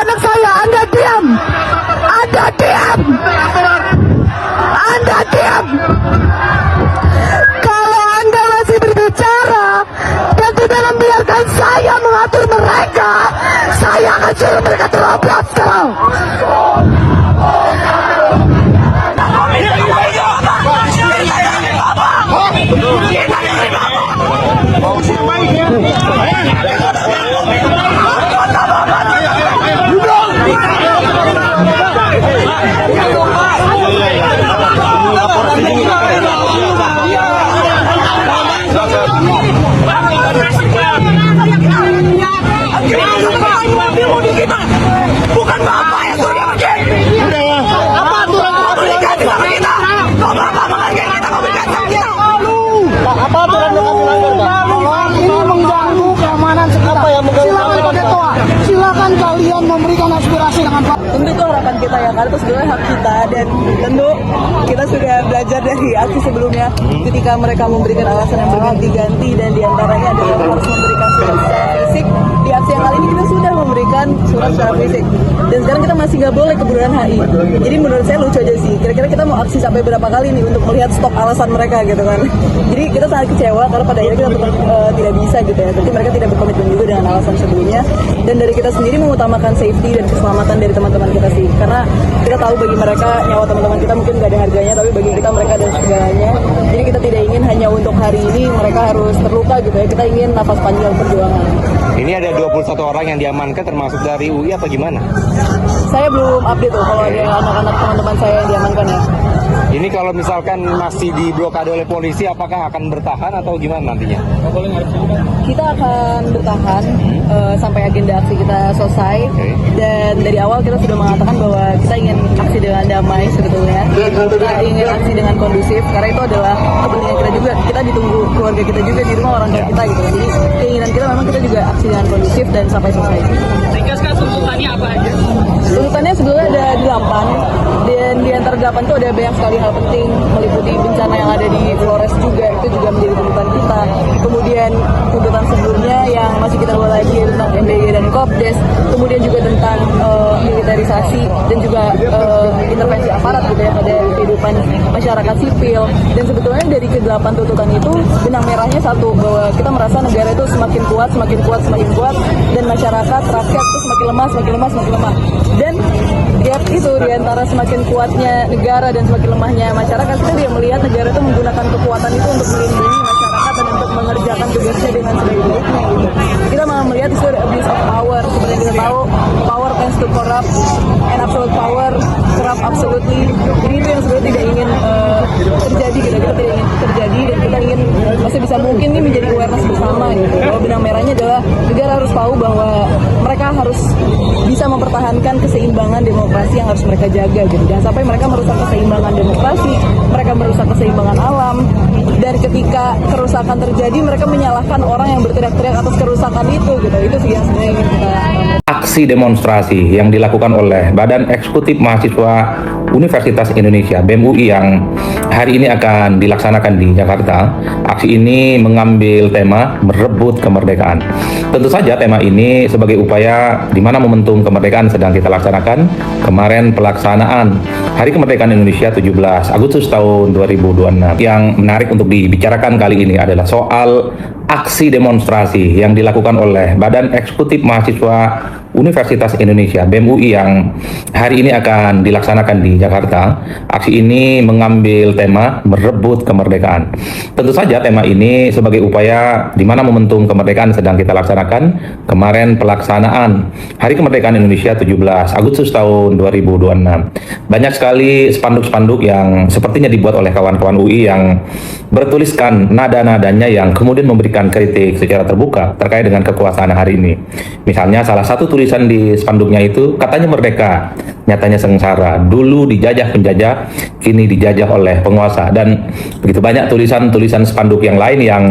anak saya, Anda diam. Anda diam. Anda diam. Kalau Anda masih berbicara dan tidak membiarkan saya mengatur mereka, saya akan suruh mereka terobos sekarang. Bukan bapak yang sudah begini. Apa aturan memberikan kita? Kau bapak menghargai kita, memberikan kita. Apa aturan dengan melanggar, Pak? Ini mengganggu keamanan sekitar. Apa yang mengganggu Silakan keamanan, Pak Ketua, silakan kalian memberikan aspirasi dengan Pak. Tentu itu harapan kita ya, karena itu sebenarnya hak kita, dan tentu kita sudah belajar dari aksi sebelumnya ketika mereka memberikan alasan yang berganti-ganti, dan diantaranya adalah harus memberikan surat secara fisik. Di aksi yang kali ini kita sudah memberikan surat secara fisik, dan sekarang kita masih nggak boleh ke Bundaran HI. Jadi menurut saya lucu aja sih, kira-kira kita mau aksi sampai berapa kali nih untuk melihat stok alasan mereka gitu kan. Jadi kita sangat kecewa karena pada akhirnya kita tetap tidak bisa gitu ya, berarti mereka tidak berkomitmen juga dengan alasan sebelumnya. Dan dari kita sendiri mengutamakan safety dan keselamatan dari teman-teman kita sih, karena kita tahu bagi mereka nyawa teman-teman kita mungkin gak ada harganya, tapi bagi kita mereka ada segalanya. Jadi kita tidak ingin hanya untuk hari ini mereka harus terluka gitu ya, kita ingin nafas panjang perjuangan. Ini ada 21 orang yang diamankan termasuk dari UI apa gimana? Saya belum update tuh kalau ada anak-anak teman-teman saya yang diamankan ya. Ini kalau misalkan masih diblokade oleh polisi, apakah akan bertahan atau gimana nantinya? Kita akan bertahan sampai agenda aksi kita selesai. Dan dari awal kita sudah mengatakan bahwa kita ingin aksi dengan damai sebetulnya. Kita ingin aksi dengan kondusif, karena itu adalah kepentingan kita juga. Kita ditunggu keluarga kita juga di rumah, orang tua kita gitu. Jadi keinginan kita memang kita juga aksi dengan kondusif dan sampai selesai. Tegaskan tuntutannya apa aja? Tuntutannya sebetulnya ada 8, dan di antara 8 itu ada banyak sekali hal penting, meliputi bencana yang ada di Flores juga, itu juga menjadi tuntutan kita. Kemudian tuntutan sebelumnya yang masih kita bawa lagi tentang MBG dan Kopdes, kemudian juga tentang militerisasi dan juga intervensi aparat gitu ya pada kehidupan masyarakat sipil. Dan sebetulnya dari ke-8 tuntutan itu benang merahnya satu, bahwa kita merasa negara itu semakin kuat, dan masyarakat rakyat itu semakin lemah. Dan itu diantara semakin kuatnya negara dan semakin lemahnya masyarakat, kita dia melihat negara itu menggunakan kekuatan itu untuk melindungi masyarakat dan untuk mengerjakan tugasnya dengan sebaik-baiknya gitu. Kita malah melihat itu ada abuse of power. Seperti yang kita tahu, power tends to corrupt, and absolute power corrupt absolutely. Jadi itu yang sebenarnya tidak ingin terjadi gitu. Kita tidak ingin terjadi, dan kita ingin masih bisa mungkin ini menjadi awareness bersama gitu. Bahwa benang merahnya adalah negara harus tahu bahwa mereka harus bisa mempertahankan keseimbangan demokrasi yang harus mereka jaga gitu. Jangan sampai mereka merusak keseimbangan demokrasi, mereka merusak keseimbangan alam, dan ketika kerusakan terjadi mereka menyalahkan orang yang berteriak-teriak atas kerusakan itu gitu. Itu sih yang sebenarnya ingin kita Aksi demonstrasi yang dilakukan oleh Badan Eksekutif Mahasiswa Universitas Indonesia BEM UI yang hari ini akan dilaksanakan di Jakarta. Aksi ini mengambil tema merebut kemerdekaan. Tentu saja tema ini sebagai upaya di mana momentum kemerdekaan sedang kita laksanakan. Kemarin pelaksanaan Hari Kemerdekaan Indonesia 17 Agustus tahun 2026. Yang menarik untuk dibicarakan kali ini adalah soal aksi demonstrasi yang dilakukan oleh Badan Eksekutif Mahasiswa Universitas Indonesia BEM UI yang hari ini akan dilaksanakan di Jakarta. Aksi ini mengambil tema merebut kemerdekaan. Tentu saja tema ini sebagai upaya di mana momentum kemerdekaan sedang kita laksanakan. Kemarin pelaksanaan Hari Kemerdekaan Indonesia 17 Agustus tahun 2026. Banyak sekali spanduk-spanduk yang sepertinya dibuat oleh kawan-kawan UI yang bertuliskan nada-nadanya yang kemudian memberikan kritik secara terbuka terkait dengan kekuasaan hari ini. Misalnya salah satu tulisan di spanduknya itu katanya merdeka, nyatanya sengsara. Dulu dijajah penjajah, kini dijajah oleh penguasa. Dan begitu banyak tulisan-tulisan spanduk yang lain yang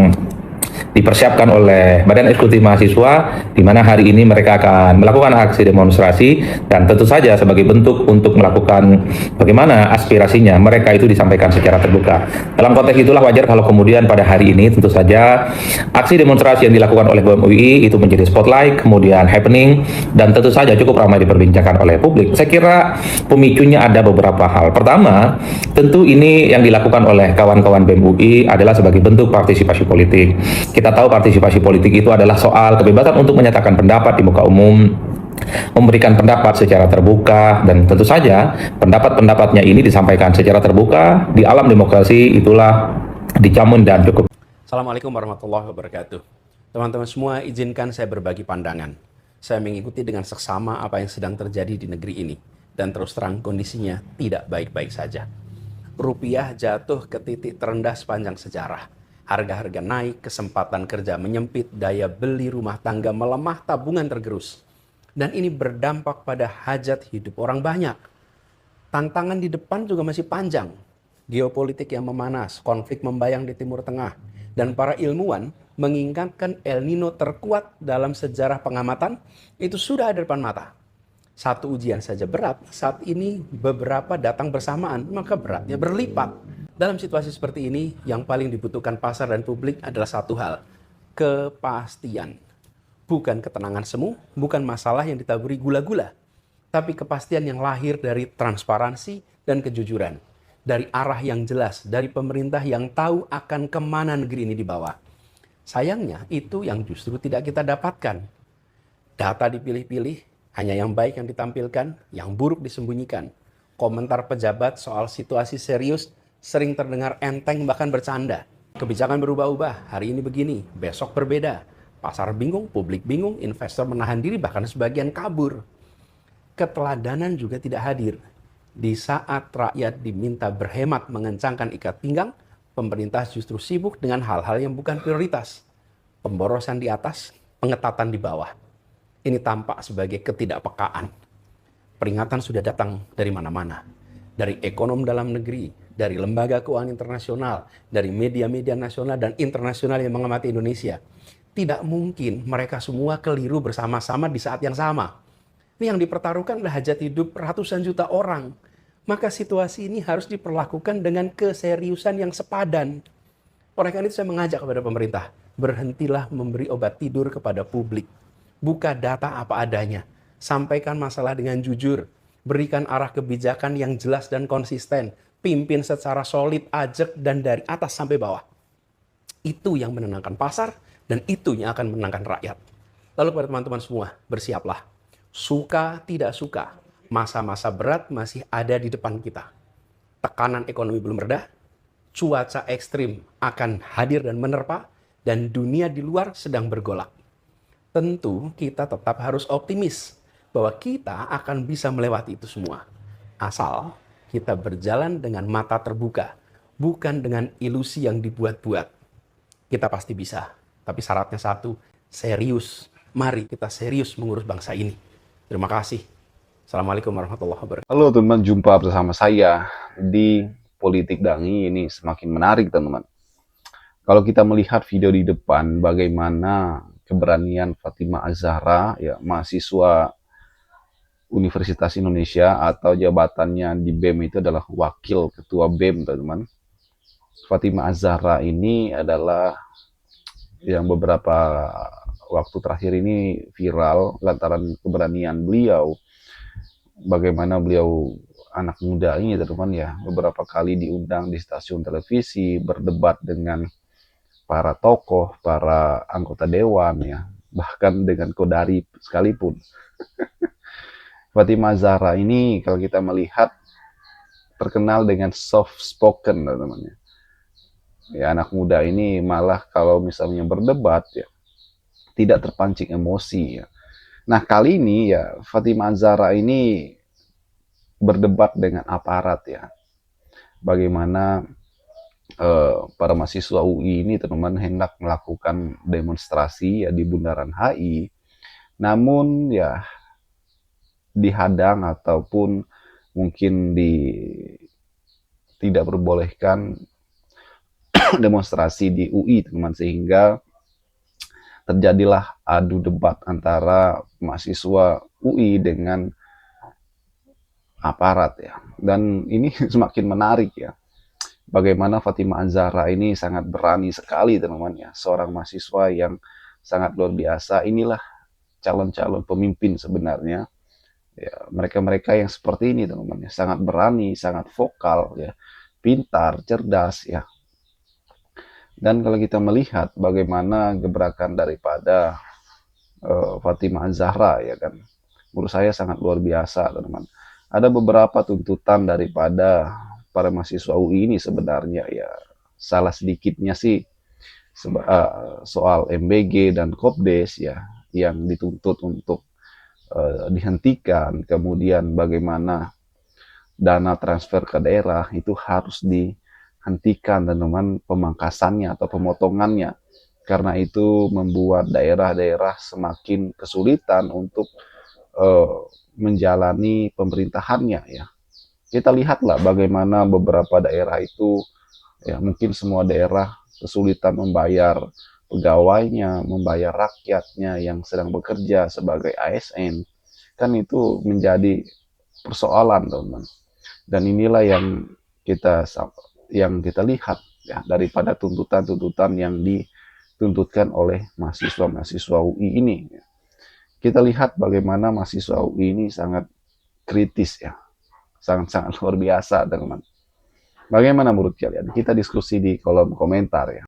dipersiapkan oleh Badan Eksekutif Mahasiswa, di mana hari ini mereka akan melakukan aksi demonstrasi dan tentu saja sebagai bentuk untuk melakukan bagaimana aspirasinya mereka itu disampaikan secara terbuka. Dalam konteks itulah wajar kalau kemudian pada hari ini tentu saja aksi demonstrasi yang dilakukan oleh BEM UI itu menjadi spotlight, kemudian happening, dan tentu saja cukup ramai diperbincangkan oleh publik. Saya kira pemicunya ada beberapa hal. Pertama, tentu ini yang dilakukan oleh kawan-kawan BEM UI adalah sebagai bentuk partisipasi politik. Kita tahu partisipasi politik itu adalah soal kebebasan untuk menyatakan pendapat di muka umum, memberikan pendapat secara terbuka, dan tentu saja pendapat-pendapatnya ini disampaikan secara terbuka di alam demokrasi itulah dijamin dan cukup. Assalamualaikum warahmatullahi wabarakatuh. Teman-teman semua, izinkan saya berbagi pandangan. Saya mengikuti dengan seksama apa yang sedang terjadi di negeri ini. Dan terus terang kondisinya tidak baik-baik saja. Rupiah jatuh ke titik terendah sepanjang sejarah. Harga-harga naik, kesempatan kerja menyempit, daya beli rumah tangga melemah, tabungan tergerus. Dan ini berdampak pada hajat hidup orang banyak. Tantangan di depan juga masih panjang. Geopolitik yang memanas, konflik membayang di Timur Tengah, dan para ilmuwan mengingatkan El Nino terkuat dalam sejarah pengamatan itu sudah ada di depan mata. Satu ujian saja berat, saat ini beberapa datang bersamaan, maka beratnya berlipat. Dalam situasi seperti ini, yang paling dibutuhkan pasar dan publik adalah satu hal, kepastian. Bukan ketenangan semu, bukan masalah yang ditaburi gula-gula, tapi kepastian yang lahir dari transparansi dan kejujuran. Dari arah yang jelas, dari pemerintah yang tahu akan kemana negeri ini dibawa. Sayangnya itu yang justru tidak kita dapatkan. Data dipilih-pilih, hanya yang baik yang ditampilkan, yang buruk disembunyikan. Komentar pejabat soal situasi serius sering terdengar enteng bahkan bercanda. Kebijakan berubah-ubah, hari ini begini, besok berbeda. Pasar bingung, publik bingung, investor menahan diri bahkan sebagian kabur. Keteladanan juga tidak hadir. Di saat rakyat diminta berhemat mengencangkan ikat pinggang, pemerintah justru sibuk dengan hal-hal yang bukan prioritas. Pemborosan di atas, pengetatan di bawah. Ini tampak sebagai ketidakpekaan. Peringatan sudah datang dari mana-mana. Dari ekonom dalam negeri, dari lembaga keuangan internasional, dari media-media nasional dan internasional yang mengamati Indonesia. Tidak mungkin mereka semua keliru bersama-sama di saat yang sama. Ini yang dipertaruhkan adalah hajat hidup ratusan juta orang. Maka situasi ini harus diperlakukan dengan keseriusan yang sepadan. Oleh karena itu saya mengajak kepada pemerintah, berhentilah memberi obat tidur kepada publik. Buka data apa adanya. Sampaikan masalah dengan jujur. Berikan arah kebijakan yang jelas dan konsisten. Pimpin secara solid, ajak, dan dari atas sampai bawah. Itu yang menenangkan pasar, dan itu yang akan menenangkan rakyat. Lalu kepada teman-teman semua, bersiaplah. Suka tidak suka, masa-masa berat masih ada di depan kita. Tekanan ekonomi belum reda, cuaca ekstrim akan hadir dan menerpa, dan dunia di luar sedang bergolak. Tentu kita tetap harus optimis bahwa kita akan bisa melewati itu semua. Asal kita berjalan dengan mata terbuka, bukan dengan ilusi yang dibuat-buat. Kita pasti bisa, tapi syaratnya satu, serius. Mari kita serius mengurus bangsa ini. Terima kasih. Assalamualaikum warahmatullahi wabarakatuh. Halo teman-teman, jumpa bersama saya di Politik Dangi. Ini semakin menarik teman-teman. Kalau kita melihat video di depan, bagaimana keberanian Fatimah Az-Zahra, ya, mahasiswa Universitas Indonesia atau jabatannya di BEM itu adalah Wakil Ketua BEM teman-teman. Fatimah Az-Zahra ini adalah yang beberapa waktu terakhir ini viral lantaran keberanian beliau. Bagaimana beliau anak muda ini teman-teman ya, beberapa kali diundang di stasiun televisi, berdebat dengan para tokoh, para anggota dewan ya, bahkan dengan Kodari sekalipun. Fatimah Az-Zahra ini kalau kita melihat terkenal dengan soft spoken teman-teman ya. Ya, anak muda ini malah kalau misalnya berdebat ya tidak terpancing emosi ya. Nah, kali ini ya Fatimah Az-Zahra ini berdebat dengan aparat ya. Bagaimana para mahasiswa UI ini teman-teman hendak melakukan demonstrasi ya di Bundaran HI. Namun ya dihadang ataupun mungkin tidak perbolehkan demonstrasi di UI teman-teman, sehingga terjadilah adu debat antara mahasiswa UI dengan aparat ya. Dan ini semakin menarik ya. Bagaimana Fatimah Az-Zahra ini sangat berani sekali teman-teman ya. Seorang mahasiswa yang sangat luar biasa. Inilah calon-calon pemimpin sebenarnya. Ya, mereka-mereka yang seperti ini teman-teman ya. Sangat berani, sangat vokal ya. Pintar, cerdas ya. Dan kalau kita melihat bagaimana gebrakan daripada Fatimah Az-Zahra ya kan. Menurut saya sangat luar biasa teman-teman. Ada beberapa tuntutan daripada para mahasiswa UI ini sebenarnya ya, salah sedikitnya sih soal MBG dan Kopdes ya, yang dituntut untuk dihentikan, kemudian bagaimana dana transfer ke daerah itu harus dihentikan, dan teman pemangkasannya atau pemotongannya, karena itu membuat daerah-daerah semakin kesulitan untuk menjalani pemerintahannya ya. Kita lihatlah bagaimana beberapa daerah itu, ya mungkin semua daerah kesulitan membayar pegawainya, membayar rakyatnya yang sedang bekerja sebagai ASN. Kan itu menjadi persoalan teman-teman. Dan inilah yang kita lihat ya, daripada tuntutan-tuntutan yang dituntutkan oleh mahasiswa-mahasiswa UI ini. Kita lihat bagaimana mahasiswa UI ini sangat kritis ya. Sangat-sangat luar biasa teman-teman. Bagaimana menurut kalian? Kita diskusi di kolom komentar ya.